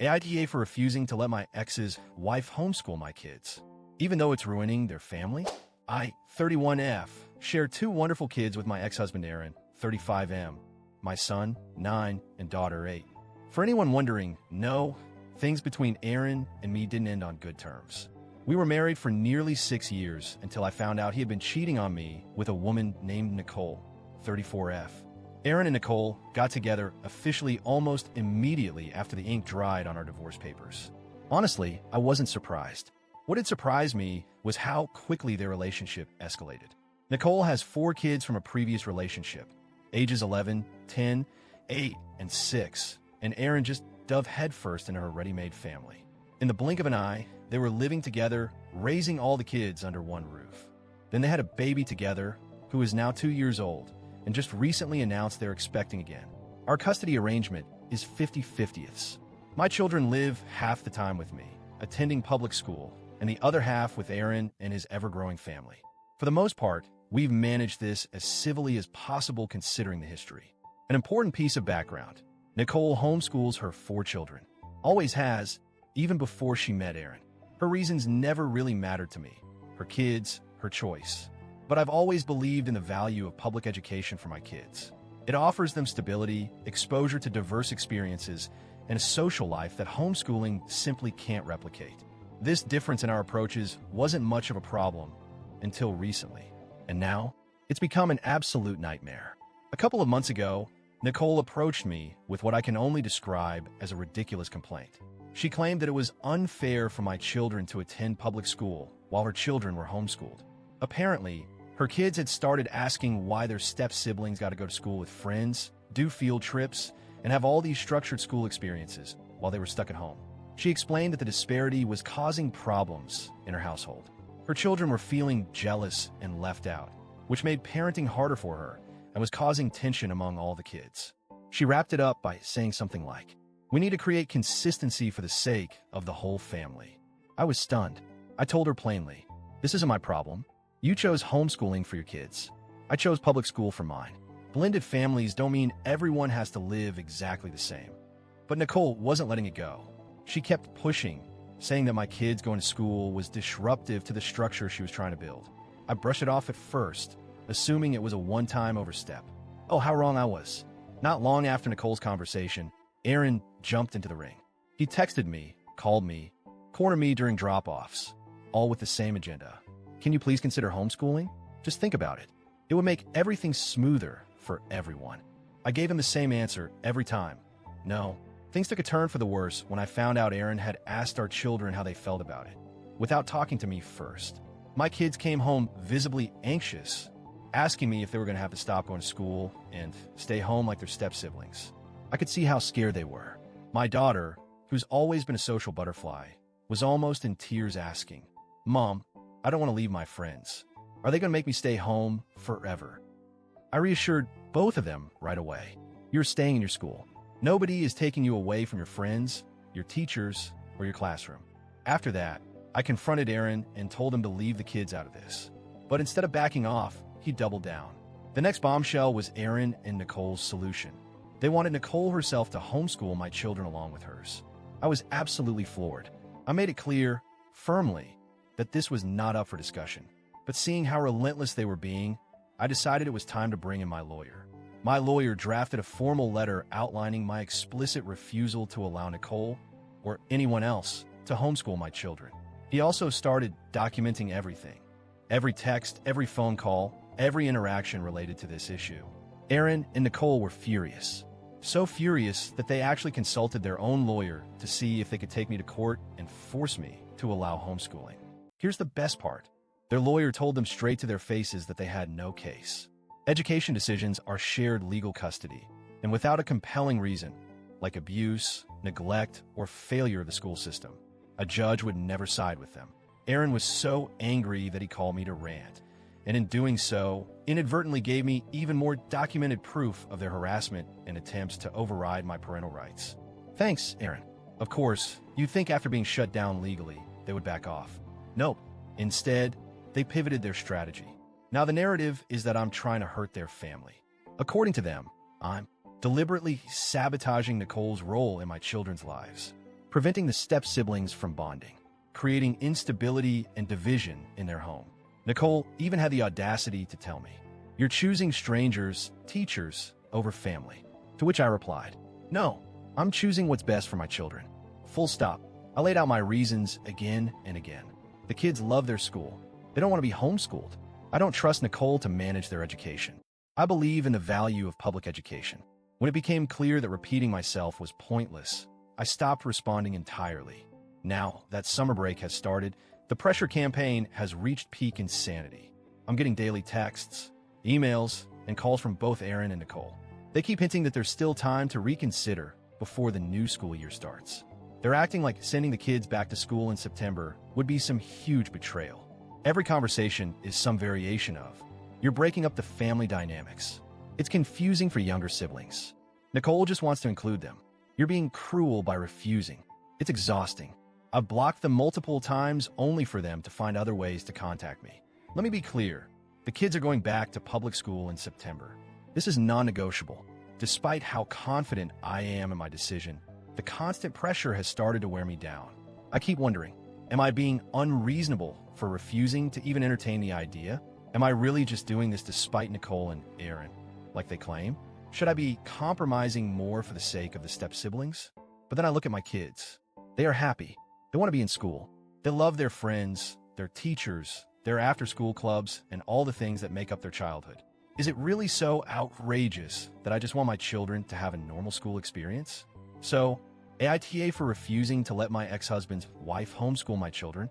AITA for refusing to let my ex's wife homeschool my kids, even though it's ruining their family. I, 31F, share two wonderful kids with my ex-husband Aaron, 35M, my son, 9, and daughter, 8. For anyone wondering, no, things between Aaron and me didn't end on good terms. We were married for nearly 6 years until I found out he had been cheating on me with a woman named Nicole, 34F. Aaron and Nicole got together officially almost immediately after the ink dried on our divorce papers. Honestly, I wasn't surprised. What had surprised me was how quickly their relationship escalated. Nicole has 4 kids from a previous relationship, ages 11, 10, 8, and 6, and Aaron just dove headfirst into her ready-made family. In the blink of an eye, they were living together, raising all the kids under one roof. Then they had a baby together, who is now 2 years old, and just recently announced they're expecting again. Our custody arrangement is 50-50ths. My children live half the time with me, attending public school, and the other half with Aaron and his ever-growing family. For the most part, we've managed this as civilly as possible considering the history. An important piece of background: Nicole homeschools her 4 children. Always has, even before she met Aaron. Her reasons never really mattered to me. Her kids, her choice. But I've always believed in the value of public education for my kids. It offers them stability, exposure to diverse experiences, and a social life that homeschooling simply can't replicate. This difference in our approaches wasn't much of a problem until recently. And now, it's become an absolute nightmare. A couple of months ago, Nicole approached me with what I can only describe as a ridiculous complaint. She claimed that it was unfair for my children to attend public school while her children were homeschooled. Apparently, her kids had started asking why their step-siblings got to go to school with friends, do field trips, and have all these structured school experiences while they were stuck at home. She explained that the disparity was causing problems in her household. Her children were feeling jealous and left out, which made parenting harder for her and was causing tension among all the kids. She wrapped it up by saying something like, "We need to create consistency for the sake of the whole family." I was stunned. I told her plainly, "This isn't my problem. You chose homeschooling for your kids. I chose public school for mine. Blended families don't mean everyone has to live exactly the same." But Nicole wasn't letting it go. She kept pushing, saying that my kids going to school was disruptive to the structure she was trying to build. I brushed it off at first, assuming it was a one-time overstep. Oh, how wrong I was. Not long after Nicole's conversation, Aaron jumped into the ring. He texted me, called me, cornered me during drop-offs, all with the same agenda. "Can you please consider homeschooling? Just think about it. It would make everything smoother for everyone." I gave him the same answer every time. No. Things took a turn for the worse when I found out Aaron had asked our children how they felt about it, without talking to me first. My kids came home visibly anxious, asking me if they were going to have to stop going to school and stay home like their step-siblings. I could see how scared they were. My daughter, who's always been a social butterfly, was almost in tears asking, "Mom, I don't want to leave my friends. Are they going to make me stay home forever?" I reassured both of them right away. "You're staying in your school. Nobody is taking you away from your friends, your teachers, or your classroom." After that, I confronted Aaron and told him to leave the kids out of this. But instead of backing off, he doubled down. The next bombshell was Aaron and Nicole's solution. They wanted Nicole herself to homeschool my children along with hers. I was absolutely floored. I made it clear, firmly, that this was not up for discussion. But seeing how relentless they were being, I decided it was time to bring in my lawyer. My lawyer drafted a formal letter outlining my explicit refusal to allow Nicole, or anyone else, to homeschool my children. He also started documenting everything. Every text, every phone call, every interaction related to this issue. Aaron and Nicole were furious. So furious that they actually consulted their own lawyer to see if they could take me to court and force me to allow homeschooling. Here's the best part. Their lawyer told them straight to their faces that they had no case. Education decisions are shared legal custody, and without a compelling reason, like abuse, neglect, or failure of the school system, a judge would never side with them. Aaron was so angry that he called me to rant, and in doing so, inadvertently gave me even more documented proof of their harassment and attempts to override my parental rights. Thanks, Aaron. Of course, you'd think after being shut down legally, they would back off. Nope. Instead, they pivoted their strategy. Now the narrative is that I'm trying to hurt their family. According to them, I'm deliberately sabotaging Nicole's role in my children's lives, preventing the step-siblings from bonding, creating instability and division in their home. Nicole even had the audacity to tell me, "You're choosing strangers, teachers, over family." To which I replied, "No, I'm choosing what's best for my children. Full stop." I laid out my reasons again and again. The kids love their school. They don't want to be homeschooled. I don't trust Nicole to manage their education. I believe in the value of public education. When it became clear that repeating myself was pointless, I stopped responding entirely. Now that summer break has started, the pressure campaign has reached peak insanity. I'm getting daily texts, emails, and calls from both Aaron and Nicole. They keep hinting that there's still time to reconsider before the new school year starts. They're acting like sending the kids back to school in September would be some huge betrayal. Every conversation is some variation of, "You're breaking up the family dynamics." It's confusing for younger siblings. Nicole just wants to include them. "You're being cruel by refusing." It's exhausting. I've blocked them multiple times only for them to find other ways to contact me. Let me be clear. The kids are going back to public school in September. This is non-negotiable. Despite how confident I am in my decision, the constant pressure has started to wear me down. I keep wondering, am I being unreasonable for refusing to even entertain the idea? Am I really just doing this to spite Nicole and Aaron, like they claim? Should I be compromising more for the sake of the step-siblings? But then I look at my kids. They are happy. They want to be in school. They love their friends, their teachers, their after-school clubs, and all the things that make up their childhood. Is it really so outrageous that I just want my children to have a normal school experience? So, AITA for refusing to let my ex-husband's wife homeschool my children?